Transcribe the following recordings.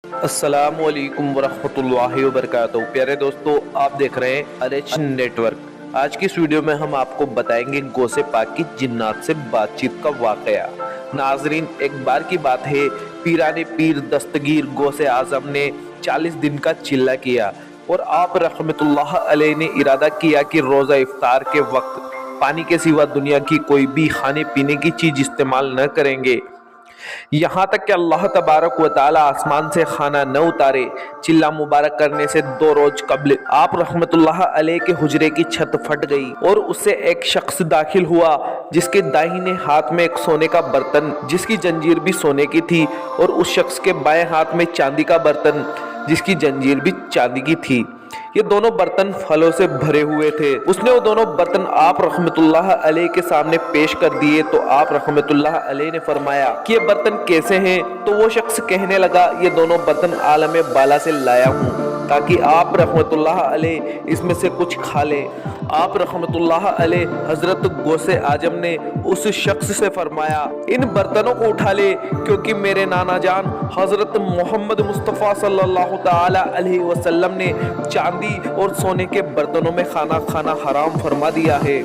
السلام علیکم ورحمۃ اللہ وبرکاتہ۔ پیارے دوستو، آپ دیکھ رہے ہیں الرچ نیٹ ورک۔ آج کی اس ویڈیو میں ہم آپ کو بتائیں گے غوث پاک کی جنات سے بات چیت کا واقعہ۔ ناظرین، ایک بار کی بات ہے، پیران پیر دستگیر غوث اعظم نے 40 دن کا چلہ کیا اور آپ رحمت اللہ علیہ نے ارادہ کیا کہ روزہ افطار کے وقت پانی کے سوا دنیا کی کوئی بھی کھانے پینے کی چیز استعمال نہ کریں گے، یہاں تک کہ اللہ تبارک و تعالی آسمان سے کھانا نہ اتارے۔ چلہ مبارک کرنے سے 2 روز قبل آپ رحمت اللہ علیہ کے حجرے کی چھت پھٹ گئی اور اس سے ایک شخص داخل ہوا جس کے داہنے ہاتھ میں ایک سونے کا برتن جس کی جنجیر بھی سونے کی تھی، اور اس شخص کے بائیں ہاتھ میں چاندی کا برتن جس کی جنجیر بھی چاندی کی تھی۔ یہ دونوں برتن پھلوں سے بھرے ہوئے تھے۔ اس نے وہ دونوں برتن آپ رحمت اللہ علیہ کے سامنے پیش کر دیے تو آپ رحمت اللہ علیہ نے فرمایا کہ یہ برتن کیسے ہیں؟ تو وہ شخص کہنے لگا، یہ دونوں برتن عالم بالا سے لایا ہوں تاکہ آپ رحمت اللہ علیہ اس میں سے کچھ کھا لیں۔ آپ رحمت اللہ علیہ حضرت غوث اعظم نے اس شخص سے فرمایا، ان برتنوں کو اٹھا لے، کیونکہ میرے نانا جان حضرت محمد مصطفیٰ صلی اللہ تعالی علیہ وسلم نے چاندی اور سونے کے برتنوں میں کھانا کھانا حرام فرما دیا ہے۔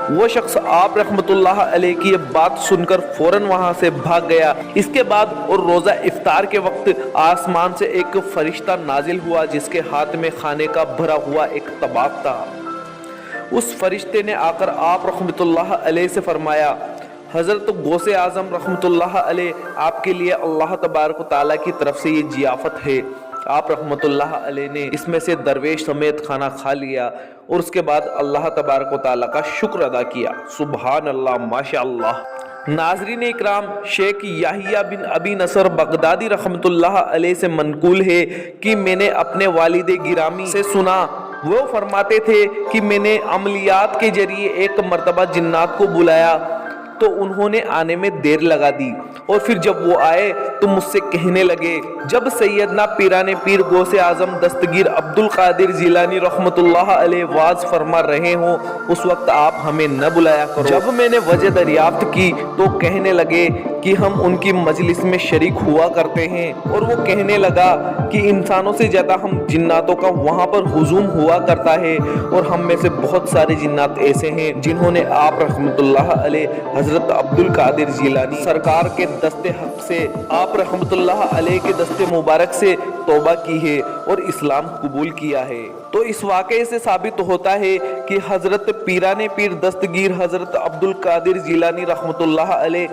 وہ شخص آپ رحمت اللہ علیہ کی یہ بات سن کر فوراً وہاں سے بھاگ گیا۔ اس کے بعد اور روزہ افطار کے وقت آسمان سے ایک فرشتہ نازل ہوا جس کے ہاتھ میں کھانے کا بھرا ہوا ایک طبق تھا۔ اس فرشتے نے آ کر آپ رحمت اللہ علیہ سے فرمایا، حضرت غوث اعظم رحمت اللہ علیہ، آپ کے لیے اللہ تبارک و تعالیٰ کی طرف سے یہ ضیافت ہے۔ آپ رحمت اللہ علیہ نے اس میں سے درویش سمیت کھانا کھا لیا اور اس کے بعد اللہ تبارک و تعالیٰ کا شکر ادا کیا۔ سبحان اللہ، ماشاء اللہ۔ ناظرین اکرام، شیخ یحییٰ بن ابی نصر بغدادی رحمت اللہ علیہ سے منقول ہے کہ میں نے اپنے والد گرامی سے سنا، وہ فرماتے تھے کہ میں نے عملیات کے ذریعے ایک مرتبہ جنات کو بلایا تو انہوں نے آنے میں دیر لگا دی، اور پھر جب وہ آئے تو مجھ سے کہنے لگے، جب سیدنا پیران پیر غوث اعظم دستگیر عبد القادر جیلانی رحمت اللہ علیہ واز فرما رہے ہوں اس وقت آپ ہمیں نہ بلایا کرو۔ جب میں نے وجہ دریافت کی تو کہنے لگے کہ ہم ان کی مجلس میں شریک ہوا کرتے ہیں، اور وہ کہنے لگا کہ انسانوں سے زیادہ ہم جناتوں کا وہاں پر ہجوم ہوا کرتا ہے، اور ہم میں سے بہت سارے جنات ایسے ہیں جنہوں نے آپ رحمت اللہ علیہ حضرت عبد القادر جیلانی سرکار کے دست حق سے، آپ رحمت اللہ علیہ کے دست مبارک سے توبہ کی ہے اور اسلام قبول کیا ہے۔ تو اس واقعے سے ثابت ہوتا ہے کہ حضرت پیران پیر دستگیر حضرت عبد القادر جیلانی رحمت اللہ علیہ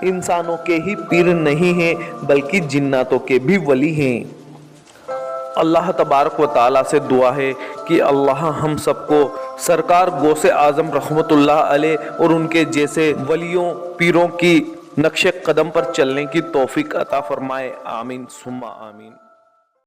انسانوں کے ہی پیر نہیں ہیں بلکہ جناتوں کے بھی ولی ہیں۔ اللہ تبارک و تعالیٰ سے دعا ہے کہ اللہ ہم سب کو سرکار غوث اعظم رحمت اللہ علیہ اور ان کے جیسے ولیوں پیروں کی نقش قدم پر چلنے کی توفیق عطا فرمائے۔ آمین ثم آمین۔